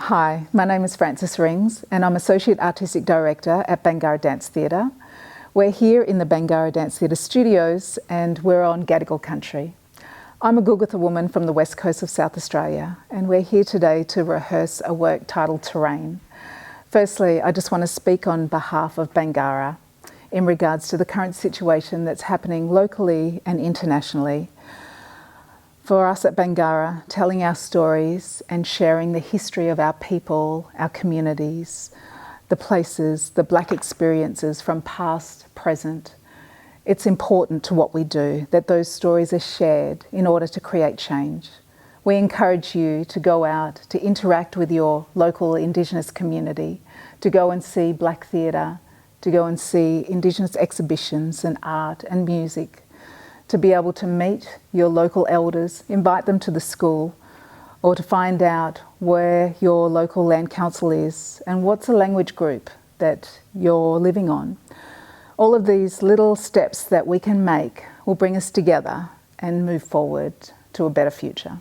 Hi, my name is Frances Rings and I'm Associate Artistic Director at Bangarra Dance Theatre. We're here in the Bangarra Dance Theatre studios and we're on Gadigal country. I'm a Gulgitha woman from the west coast of South Australia and we're here today to rehearse a work titled Terrain. Firstly, I just want to speak on behalf of Bangarra in regards to the current situation that's happening locally and internationally. For us at Bangarra, telling our stories and sharing the history of our people, our communities, the places, the black experiences from past, present, it's important to what we do that those stories are shared in order to create change. We encourage you to go out, to interact with your local Indigenous community, to go and see black theatre, to go and see Indigenous exhibitions and art and music, to be able to meet your local elders, invite them to the school, or to find out where your local land council is and what's a language group that you're living on. All of these little steps that we can make will bring us together and move forward to a better future.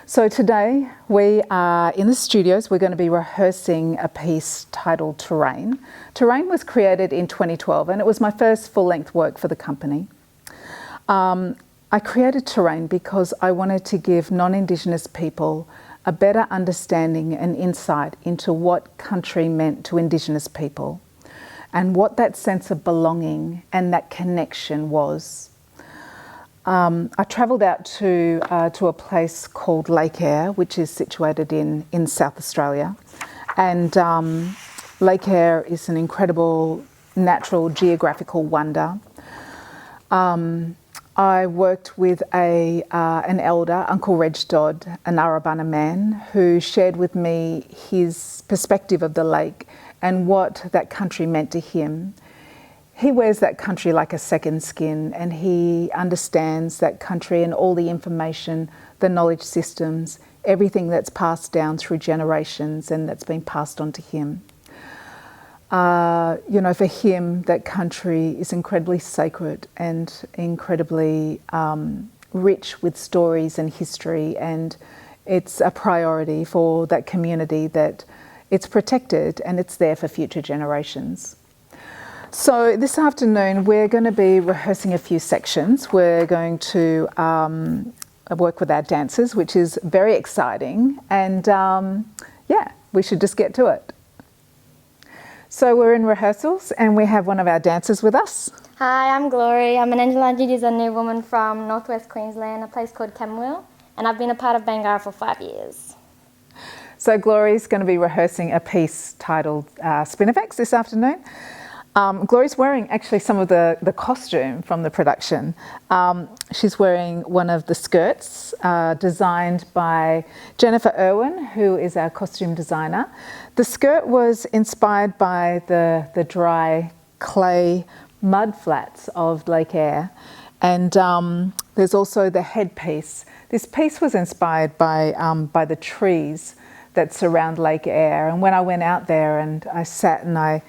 So today we are in the studios. We're going to be rehearsing a piece titled Terrain. Terrain was created in 2012 and it was my first full-length work for the company. I created Terrain because I wanted to give non-Indigenous people a better understanding and insight into what country meant to Indigenous people and what that sense of belonging and that connection was. I travelled out to a place called Lake Eyre, which is situated in South Australia, and Lake Eyre is an incredible natural geographical wonder. I worked with an elder, Uncle Reg Dodd, an Arabana man, who shared with me his perspective of the lake and what that country meant to him. He wears that country like a second skin and he understands that country and all the information, the knowledge systems, everything that's passed down through generations and that's been passed on to him. For him, that country is incredibly sacred and incredibly rich with stories and history, and it's a priority for that community that it's protected and it's there for future generations. So this afternoon we're going to be rehearsing a few sections. We're going to work with our dancers, which is very exciting, and we should just get to it. So we're in rehearsals and we have one of our dancers with us. Hi, I'm Glory. I'm an Angelina new woman from northwest Queensland, a place called Camwell, and I've been a part of Bangarra for 5 years. So Glory's going to be rehearsing a piece titled Spinifex this afternoon. Glory's wearing actually some of the costume from the production. She's wearing one of the skirts designed by Jennifer Irwin, who is our costume designer. The skirt was inspired by the dry clay mud flats of Lake Eyre, and there's also the headpiece. This piece was inspired by the trees that surround Lake Eyre, and when I went out there and I sat and I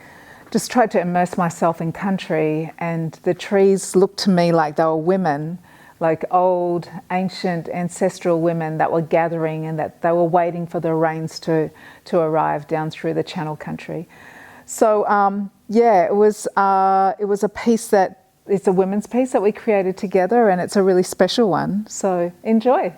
just tried to immerse myself in country, and the trees looked to me like they were women, like old, ancient, ancestral women that were gathering and that they were waiting for the rains to arrive down through the Channel country. So it was a piece that, it's a women's piece that we created together, and it's a really special one. So enjoy.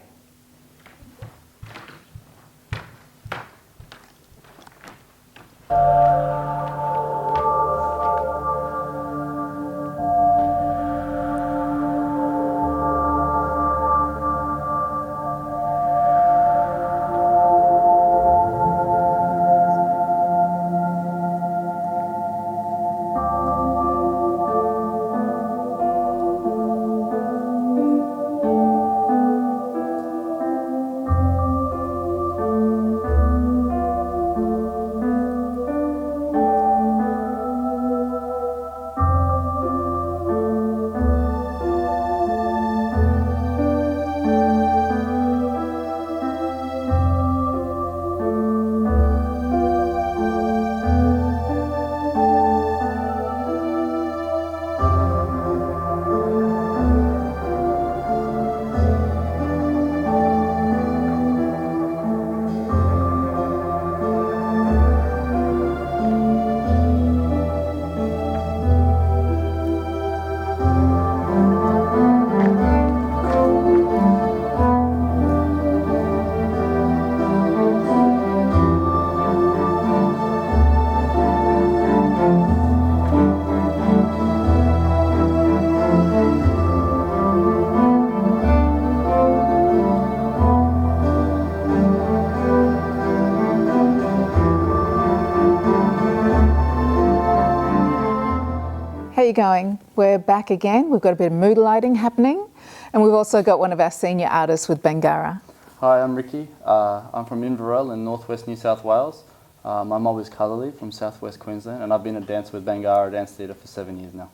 you going? We're back again. We've got a bit of mood lighting happening, and we've also got one of our senior artists with Bangarra. Hi, I'm Ricky. I'm from Inverell in northwest New South Wales. My mob is Kati from southwest Queensland, and I've been a dancer with Bangarra Dance Theatre for 7 years now.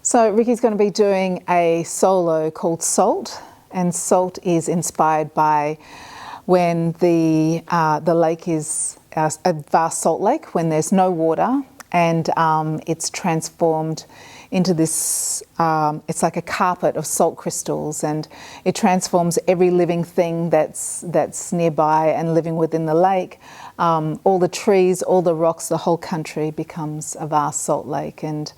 So Ricky's going to be doing a solo called Salt, and Salt is inspired by when the lake is a vast salt lake, when there's no water, and it's transformed into this, it's like a carpet of salt crystals, and it transforms every living thing that's nearby and living within the lake. All the trees, all the rocks, the whole country becomes a vast salt lake, and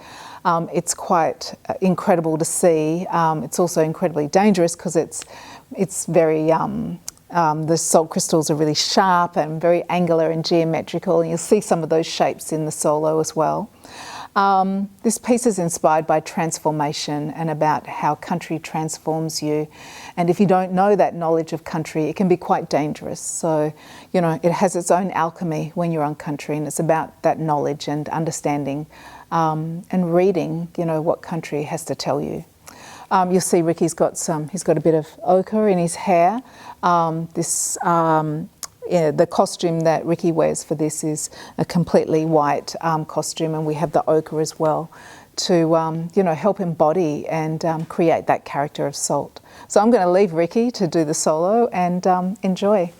it's quite incredible to see. It's also incredibly dangerous because it's very, the salt crystals are really sharp and very angular and geometrical, and you'll see some of those shapes in the solo as well. This piece is inspired by transformation and about how country transforms you. And if you don't know that knowledge of country, it can be quite dangerous. So, you know, it has its own alchemy when you're on country, and it's about that knowledge and understanding and reading, you know, what country has to tell you. You'll see Ricky's got he's got a bit of ochre in his hair. The costume that Ricky wears for this is a completely white costume, and we have the ochre as well to you know, help embody and create that character of Salt. So I'm going to leave Ricky to do the solo and enjoy.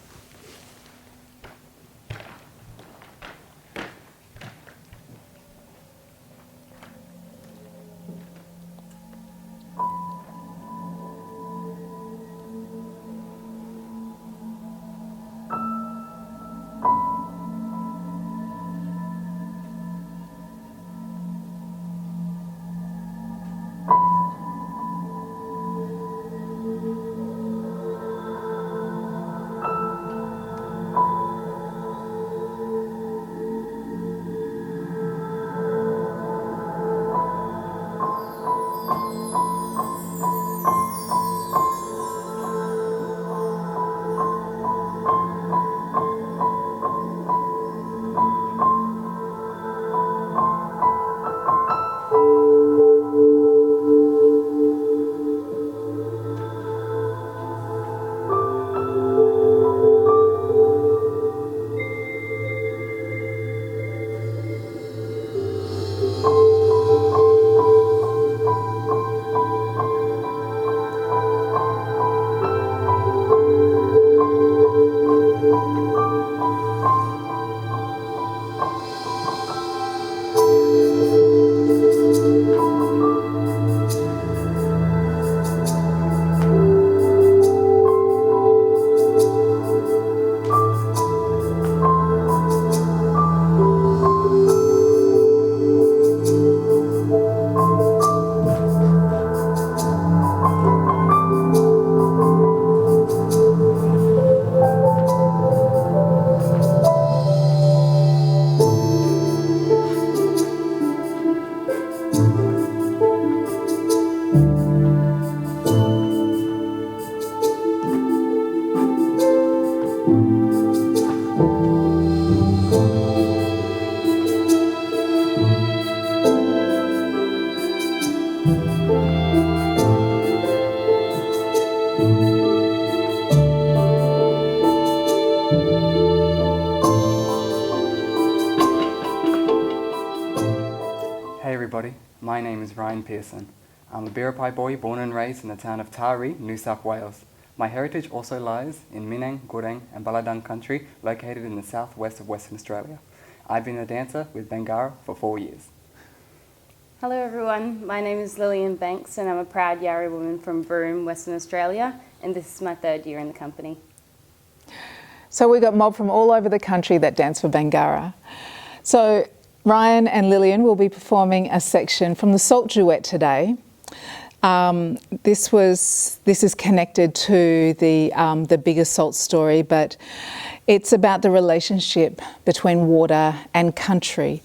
Hey everybody, my name is Ryan Pearson. I'm a Biripi boy born and raised in the town of Taree, New South Wales. My heritage also lies in Minang, Gureng and Baladang country located in the southwest of Western Australia. I've been a dancer with Bangarra for 4 years. Hello everyone, my name is Lillian Banks and I'm a proud Yarri woman from Broome, Western Australia, and this is my 3rd year in the company. So we've got mob from all over the country that dance for Bangarra. So Ryan and Lillian will be performing a section from the Salt duet today. This is connected to the bigger Salt story, but it's about the relationship between water and country.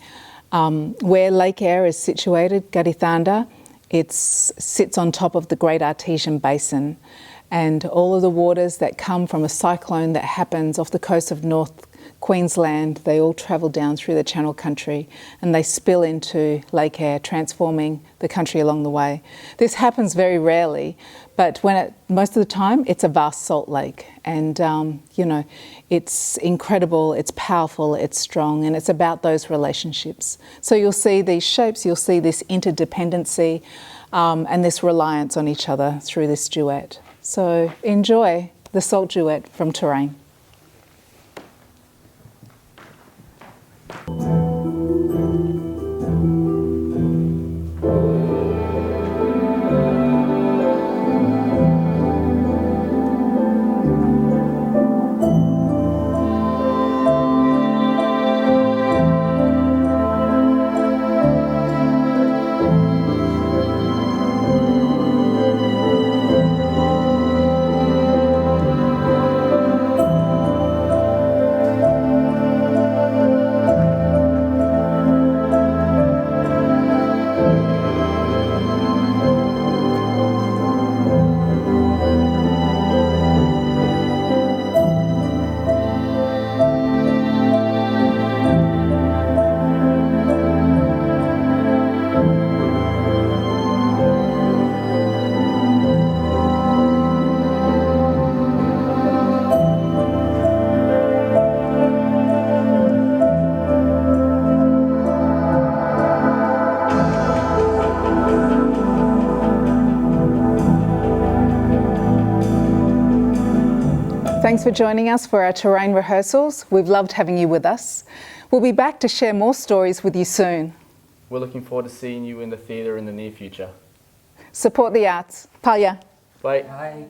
Where Lake Eyre is situated, Kati Thanda, it sits on top of the Great Artesian Basin, and all of the waters that come from a cyclone that happens off the coast of North Queensland, they all travel down through the Channel Country and they spill into Lake Eyre, transforming the country along the way. This happens very rarely, but most of the time it's a vast salt lake, and you know, it's incredible, it's powerful, it's strong, and it's about those relationships. So you'll see these shapes, you'll see this interdependency and this reliance on each other through this duet. So enjoy the salt duet from Terrain. Thanks for joining us for our Terrain rehearsals. We've loved having you with us. We'll be back to share more stories with you soon. We're looking forward to seeing you in the theatre in the near future. Support the arts. Palya. Bye. Bye.